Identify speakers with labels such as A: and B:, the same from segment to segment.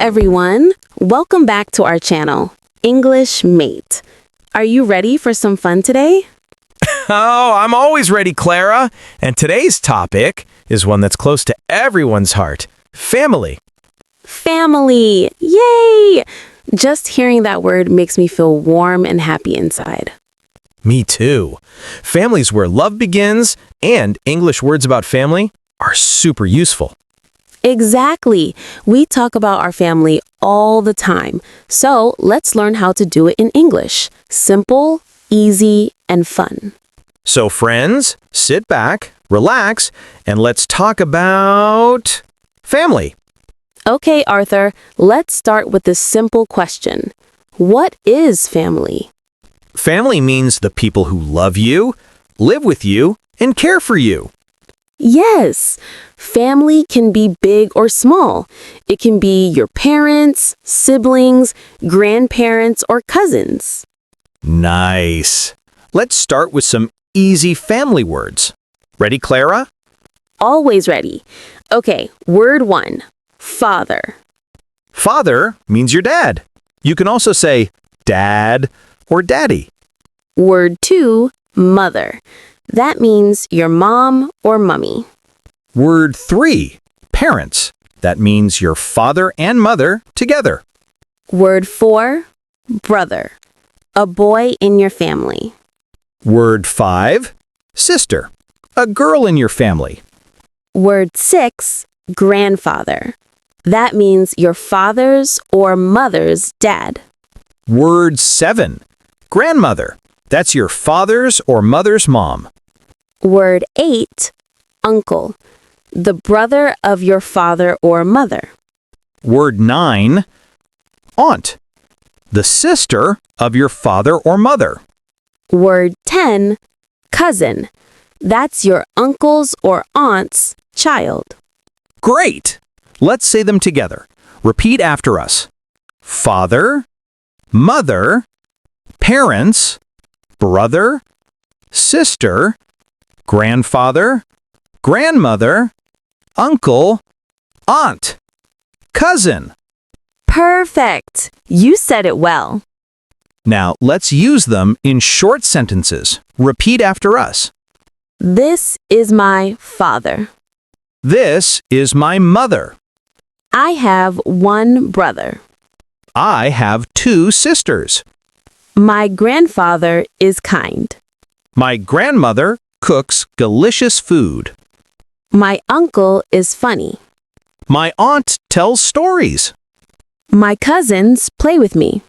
A: everyone. Welcome back to our channel, English Mate. Are you ready for some fun today?
B: Oh, I'm always ready, Clara. And today's topic is one that's close to everyone's heart. Family.
A: Family! Yay! Just hearing that word makes me feel warm and happy inside.
B: Me too. Family's where love begins, and English words about family are super useful.
A: Exactly. We talk about our family all the time. So let's learn how to do it in English. Simple, easy, and fun.
B: So friends, sit back, relax, and let's talk about family.
A: Okay, Arthur, let's start with this simple question. What is family?
B: Family means the people who love you, live with you, and care for you.
A: Yes, family can be big or small. It can be your parents, siblings, grandparents, or cousins.
B: Nice. Let's start with some easy family words. Ready, Clara?
A: Always ready. Okay, word 1, father.
B: Father means your dad. You can also say dad or daddy.
A: Word 2, mother. That means your mom or mummy.
B: Word 3, parents. That means your father and mother together.
A: Word 4, brother. A boy in your family.
B: Word 5, sister. A girl in your family.
A: Word 6, grandfather. That means your father's or mother's dad.
B: Word 7, grandmother. That's your father's or mother's mom.
A: Word 8, uncle. The brother of your father or mother.
B: Word 9, aunt. The sister of your father or mother.
A: Word 10, cousin. That's your uncle's or aunt's child.
B: Great! Let's say them together. Repeat after us. Father, mother, parents, brother, sister, grandfather, grandmother, uncle, aunt, cousin.
A: Perfect! You said it well.
B: Now, let's use them in short sentences. Repeat after us.
A: This is my father.
B: This is my mother.
A: I have one brother.
B: I have 2 sisters.
A: My grandfather is kind.
B: My grandmother cooks delicious food.
A: My uncle is funny.
B: My aunt tells stories.
A: My cousins play with me.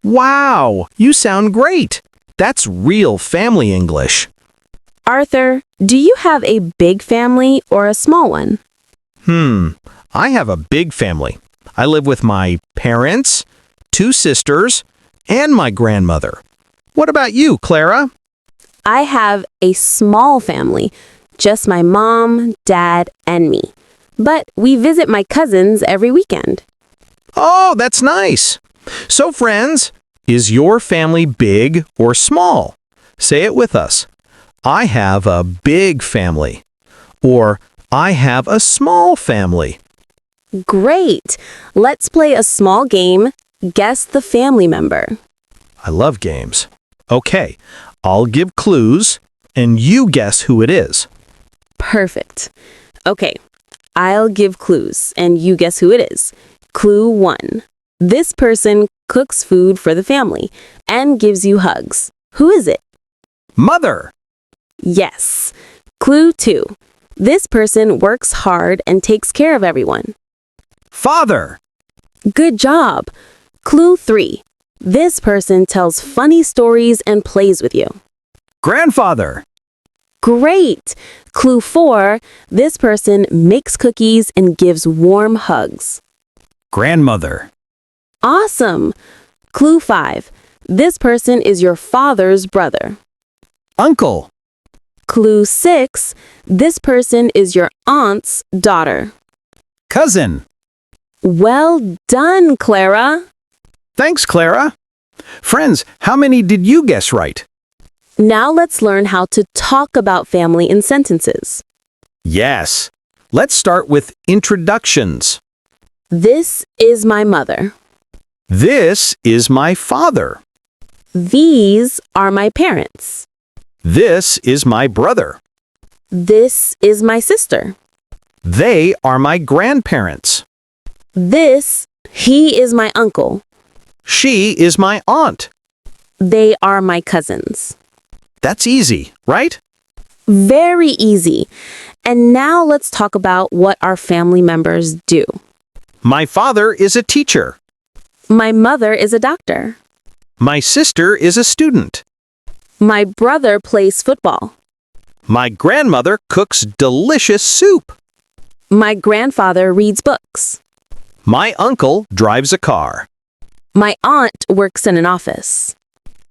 B: Wow, you sound great. That's real family English.
A: Arthur, do you have a big family or a small one?
B: I have a big family. I live with my parents, 2 sisters, and my grandmother. What about you, Clara?
A: I have a small family, just my mom, dad, and me. But we visit my cousins every weekend.
B: Oh, that's nice. So, friends, is your family big or small? Say it with us. I have a big family. Or, I have a small family.
A: Great! Let's play a small game. Guess the family member.
B: I love games. Okay, I'll give clues, and you guess who it is.
A: Perfect. Okay, I'll give clues, and you guess who it is. Clue 1. This person cooks food for the family and gives you hugs. Who is it?
B: Mother.
A: Yes. Clue 2. This person works hard and takes care of everyone.
B: Father.
A: Good job. Clue 3. This person tells funny stories and plays with you.
B: Grandfather.
A: Great. Clue 4. This person makes cookies and gives warm hugs.
B: Grandmother.
A: Awesome. Clue 5. This person is your father's brother.
B: Uncle.
A: Clue 6. This person is your aunt's daughter.
B: Cousin.
A: Well done, Clara.
B: Thanks, Clara. Friends, how many did you guess right?
A: Now let's learn how to talk about family in sentences.
B: Yes. Let's start with introductions.
A: This is my mother.
B: This is my father.
A: These are my parents.
B: This is my brother.
A: This is my sister.
B: They are my grandparents.
A: He is my uncle.
B: She is my aunt.
A: They are my cousins.
B: That's easy, right?
A: Very easy. And now let's talk about what our family members do.
B: My father is a teacher.
A: My mother is a doctor.
B: My sister is a student.
A: My brother plays football.
B: My grandmother cooks delicious soup.
A: My grandfather reads books.
B: My uncle drives a car.
A: My aunt works in an office.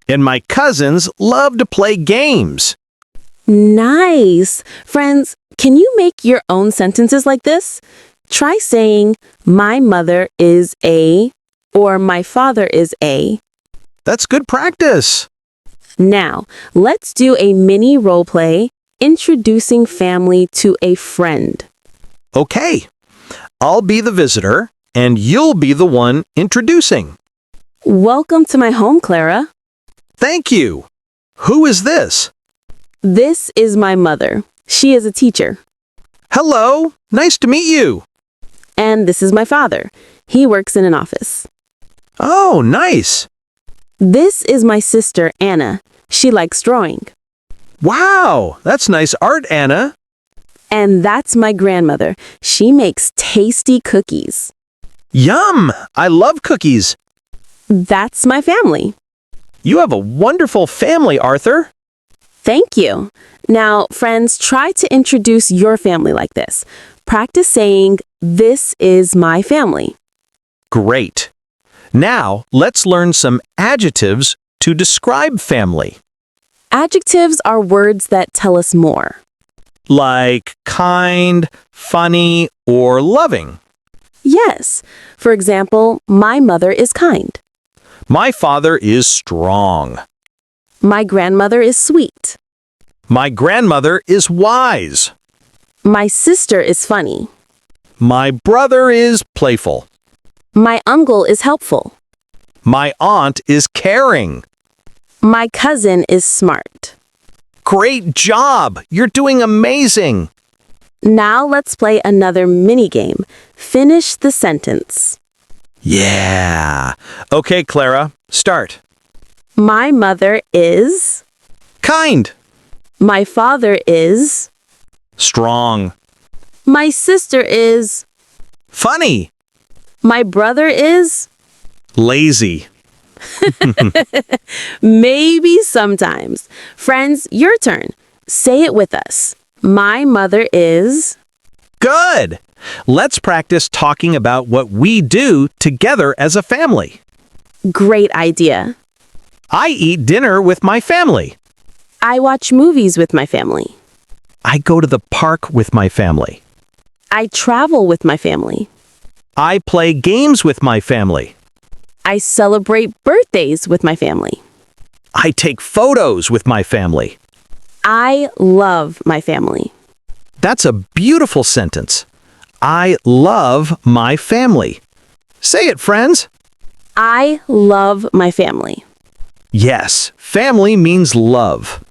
B: And my cousins love to play games.
A: Nice! Friends, can you make your own sentences like this? Try saying, my mother is a, or my father is a.
B: That's good practice.
A: Now, let's do a mini role play introducing family to a friend.
B: Okay, I'll be the visitor, and you'll be the one introducing.
A: Welcome to my home, Clara.
B: Thank you. Who is this?
A: This is my mother. She is a teacher.
B: Hello, nice to meet you.
A: And this is my father. He works in an office.
B: Oh, nice.
A: This is my sister, Anna. She likes drawing.
B: Wow, that's nice art, Anna.
A: And that's my grandmother. She makes tasty cookies.
B: Yum! I love cookies.
A: That's my family.
B: You have a wonderful family, Arthur.
A: Thank you. Now, friends, try to introduce your family like this. Practice saying, this is my family.
B: Great. Now, let's learn some adjectives to describe family.
A: Adjectives are words that tell us more.
B: Like kind, funny, or loving.
A: Yes. For example, my mother is kind.
B: My father is strong.
A: My grandmother is sweet.
B: My grandmother is wise.
A: My sister is funny.
B: My brother is playful.
A: My uncle is helpful.
B: My aunt is caring.
A: My cousin is smart.
B: Great job! You're doing amazing!
A: Now let's play another mini game. Finish the sentence.
B: Yeah! Okay, Clara, start.
A: My mother is.
B: Kind.
A: My father is.
B: Strong.
A: My sister is.
B: Funny.
A: My brother is.
B: Lazy.
A: Maybe sometimes. Friends, your turn. Say it with us. My mother is.
B: Good! Let's practice talking about what we do together as a family.
A: Great idea.
B: I eat dinner with my family.
A: I watch movies with my family.
B: I go to the park with my family.
A: I travel with my family.
B: I play games with my family.
A: I celebrate birthdays with my family.
B: I take photos with my family.
A: I love my family.
B: That's a beautiful sentence. I love my family. Say it, friends.
A: I love my family.
B: Yes, family means love.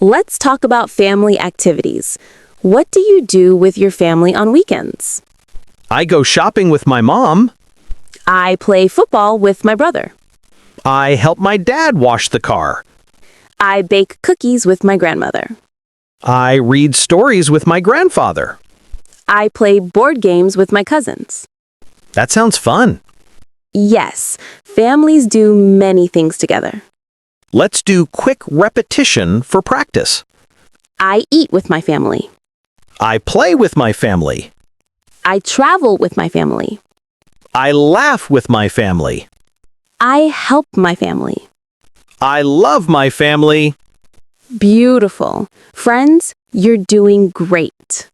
A: Let's talk about family activities. What do you do with your family on weekends?
B: I go shopping with my mom.
A: I play football with my brother.
B: I help my dad wash the car.
A: I bake cookies with my grandmother.
B: I read stories with my grandfather.
A: I play board games with my cousins.
B: That sounds fun.
A: Yes, families do many things together.
B: Let's do quick repetition for practice.
A: I eat with my family.
B: I play with my family.
A: I travel with my family.
B: I laugh with my family.
A: I help my family.
B: I love my family.
A: Beautiful. Friends, you're doing great.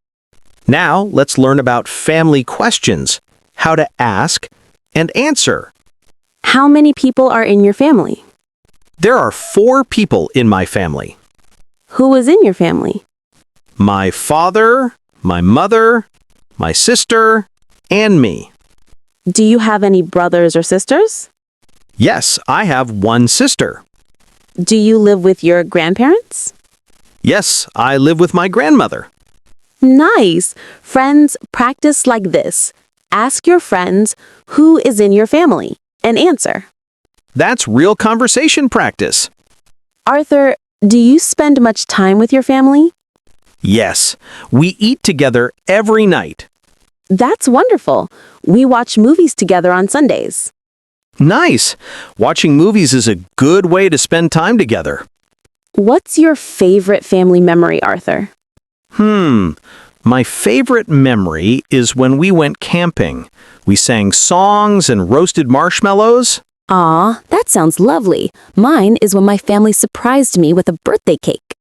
B: Now let's learn about family questions, how to ask and answer.
A: How many people are in your family?
B: There are 4 people in my family.
A: Who is in your family?
B: My father, my mother, my sister, and me.
A: Do you have any brothers or sisters?
B: Yes, I have one sister.
A: Do you live with your grandparents?
B: Yes, I live with my grandmother.
A: Nice! Friends, practice like this. Ask your friends who is in your family and answer.
B: That's real conversation practice.
A: Arthur, do you spend much time with your family?
B: Yes, we eat together every night.
A: That's wonderful. We watch movies together on Sundays.
B: Nice! Watching movies is a good way to spend time together.
A: What's your favorite family memory, Arthur?
B: My favorite memory is when we went camping. We sang songs and roasted marshmallows.
A: Aw, that sounds lovely. Mine is when my family surprised me with a birthday cake.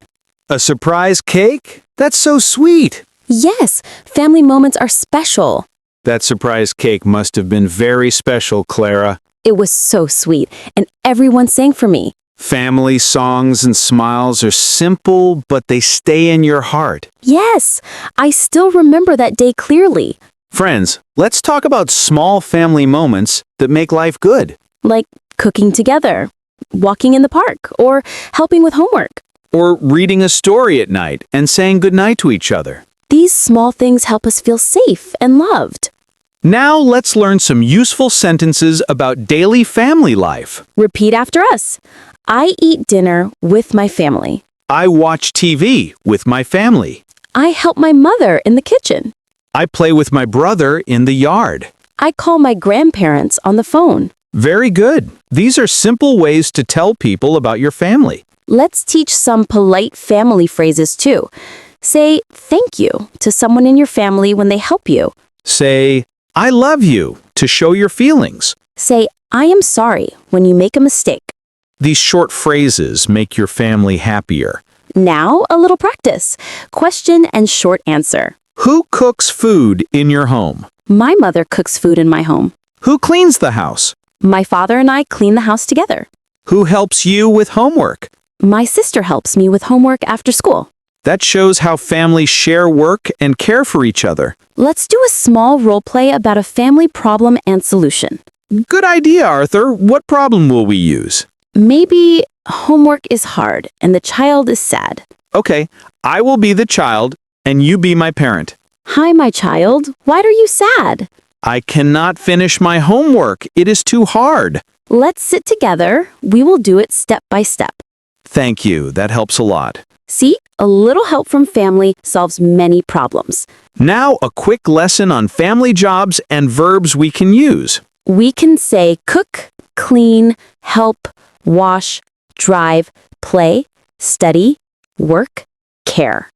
B: A surprise cake? That's so sweet.
A: Yes, family moments are special.
B: That surprise cake must have been very special, Clara.
A: It was so sweet, and everyone sang for me.
B: Family songs and smiles are simple, but they stay in your heart.
A: Yes, I still remember that day clearly.
B: Friends, let's talk about small family moments that make life good.
A: Like cooking together, walking in the park, or helping with homework.
B: Or reading a story at night and saying goodnight to each other.
A: These small things help us feel safe and loved.
B: Now let's learn some useful sentences about daily family life.
A: Repeat after us. I eat dinner with my family.
B: I watch TV with my family.
A: I help my mother in the kitchen.
B: I play with my brother in the yard.
A: I call my grandparents on the phone.
B: Very good. These are simple ways to tell people about your family.
A: Let's teach some polite family phrases too. Say thank you to someone in your family when they help you.
B: Say, I love you to show your feelings.
A: Say, I am sorry when you make a mistake.
B: These short phrases make your family happier.
A: Now, a little practice. Question and short answer.
B: Who cooks food in your home?
A: My mother cooks food in my home.
B: Who cleans the house?
A: My father and I clean the house together.
B: Who helps you with homework?
A: My sister helps me with homework after school.
B: That shows how families share work and care for each other.
A: Let's do a small role play about a family problem and solution.
B: Good idea, Arthur. What problem will we use?
A: Maybe homework is hard and the child is sad.
B: Okay, I will be the child and you be my parent.
A: Hi, my child. Why are you sad?
B: I cannot finish my homework. It is too hard.
A: Let's sit together. We will do it step by step.
B: Thank you. That helps a lot.
A: See, a little help from family solves many problems.
B: Now, a quick lesson on family jobs and verbs we can use.
A: We can say cook, clean, help, wash, drive, play, study, work, care.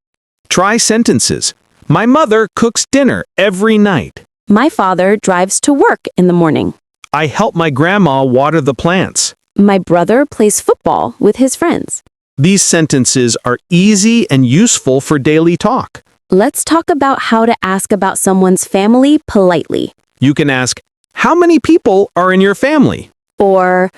B: Try sentences. My mother cooks dinner every night.
A: My father drives to work in the morning.
B: I help my grandma water the plants.
A: My brother plays football with his friends.
B: These sentences are easy and useful for daily talk.
A: Let's talk about how to ask about someone's family politely.
B: You can ask, how many people are in your family?
A: Or,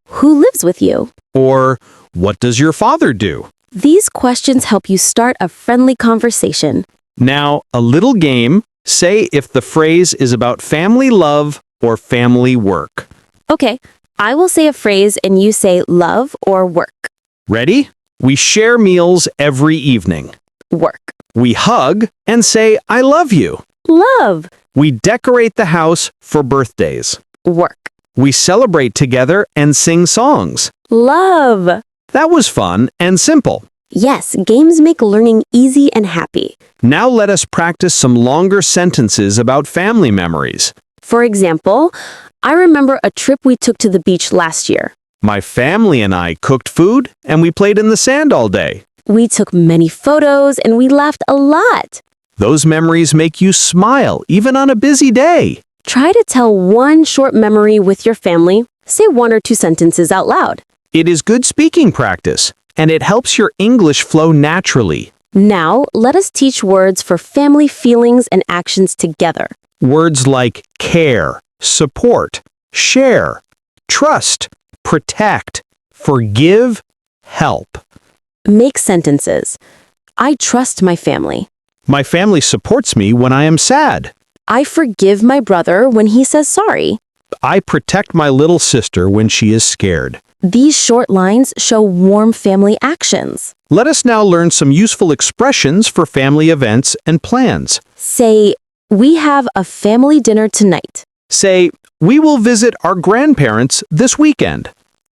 A: who lives with you?
B: Or, what does your father do?
A: These questions help you start a friendly conversation.
B: Now, a little game. Say if the phrase is about family love or family work.
A: Okay, I will say a phrase and you say love or work.
B: Ready? We share meals every evening.
A: Work.
B: We hug and say, I love you.
A: Love.
B: We decorate the house for birthdays.
A: Work.
B: We celebrate together and sing songs.
A: Love.
B: That was fun and simple.
A: Yes, games make learning easy and happy.
B: Now let us practice some longer sentences about family memories.
A: For example, I remember a trip we took to the beach last year.
B: My family and I cooked food and we played in the sand all day.
A: We took many photos and we laughed a lot.
B: Those memories make you smile even on a busy day.
A: Try to tell one short memory with your family. Say 1 or 2 sentences out loud.
B: It is good speaking practice, and it helps your English flow naturally.
A: Now, let us teach words for family feelings and actions together.
B: Words like care, support, share, trust, protect, forgive, help.
A: Make sentences. I trust my family.
B: My family supports me when I am sad.
A: I forgive my brother when he says sorry.
B: I protect my little sister when she is scared.
A: These short lines show warm family actions.
B: Let us now learn some useful expressions for family events and plans.
A: Say, we have a family dinner tonight.
B: Say, we will visit our grandparents this weekend.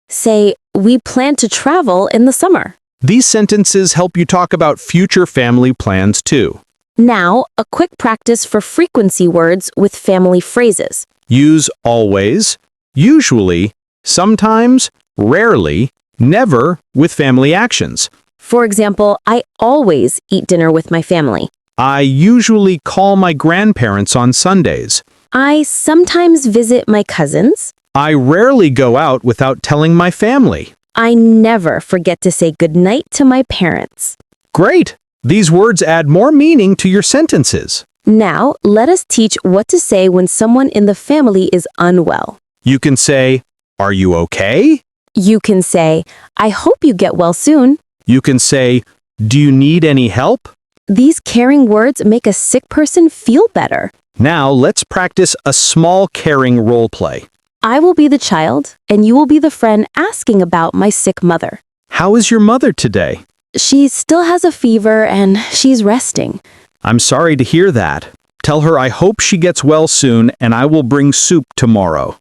A: Say, we plan to travel in the summer.
B: These sentences help you talk about future family plans too.
A: Now, a quick practice for frequency words with family phrases.
B: Use always, usually, sometimes, rarely, never with family actions.
A: For example, I always eat dinner with my family.
B: I usually call my grandparents on Sundays.
A: I sometimes visit my cousins.
B: I rarely go out without telling my family.
A: I never forget to say goodnight to my parents.
B: Great! These words add more meaning to your sentences.
A: Now, let us teach what to say when someone in the family is unwell.
B: You can say, "Are you okay?"
A: You can say, I hope you get well soon.
B: You can say, "Do you need any help?"
A: These caring words make a sick person feel better.
B: Now let's practice a small caring role play.
A: I will be the child, and you will be the friend asking about my sick mother.
B: How is your mother today?
A: She still has a fever and she's resting.
B: I'm sorry to hear that. Tell her I hope she gets well soon and I will bring soup tomorrow.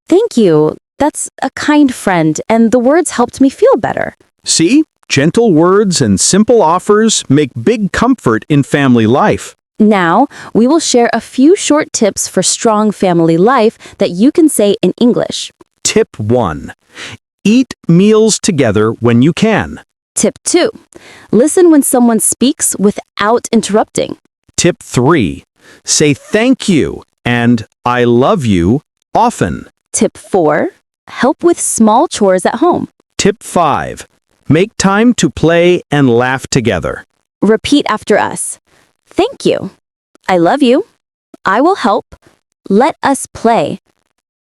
A: Thank you. That's a kind friend, and the words helped me feel better.
B: See? Gentle words and simple offers make big comfort in family life.
A: Now, we will share a few short tips for strong family life that you can say in English.
B: Tip 1. Eat meals together when you can.
A: Tip 2. Listen when someone speaks without interrupting.
B: Tip 3. Say thank you and I love you often.
A: Tip 4. Help with small chores at home.
B: Tip 5. Make time to play and laugh together.
A: Repeat after us. Thank you. I love you. I will help. Let us play.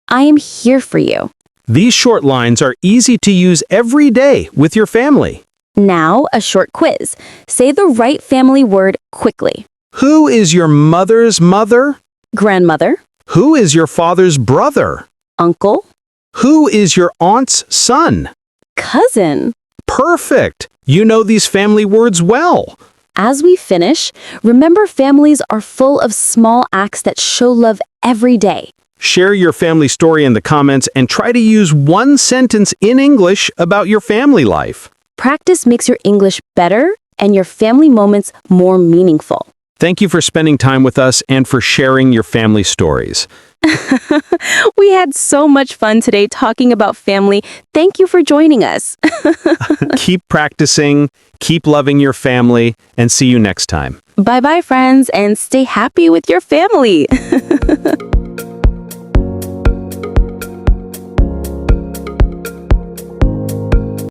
A: I am here for you.
B: These short lines are easy to use every day with your family.
A: Now, a short quiz. Say the right family word quickly.
B: Who is your mother's mother?
A: Grandmother.
B: Who is your father's brother?
A: Uncle.
B: Who is your aunt's son?
A: Cousin.
B: Perfect! You know these family words well.
A: As we finish, remember families are full of small acts that show love every day.
B: Share your family story in the comments and try to use one sentence in English about your family life.
A: Practice makes your English better and your family moments more meaningful.
B: Thank you for spending time with us and for sharing your family stories.
A: We had so much fun today talking about family. Thank you for joining us.
B: Keep practicing, keep loving your family, and see you next time.
A: Bye-bye, friends, and stay happy with your family.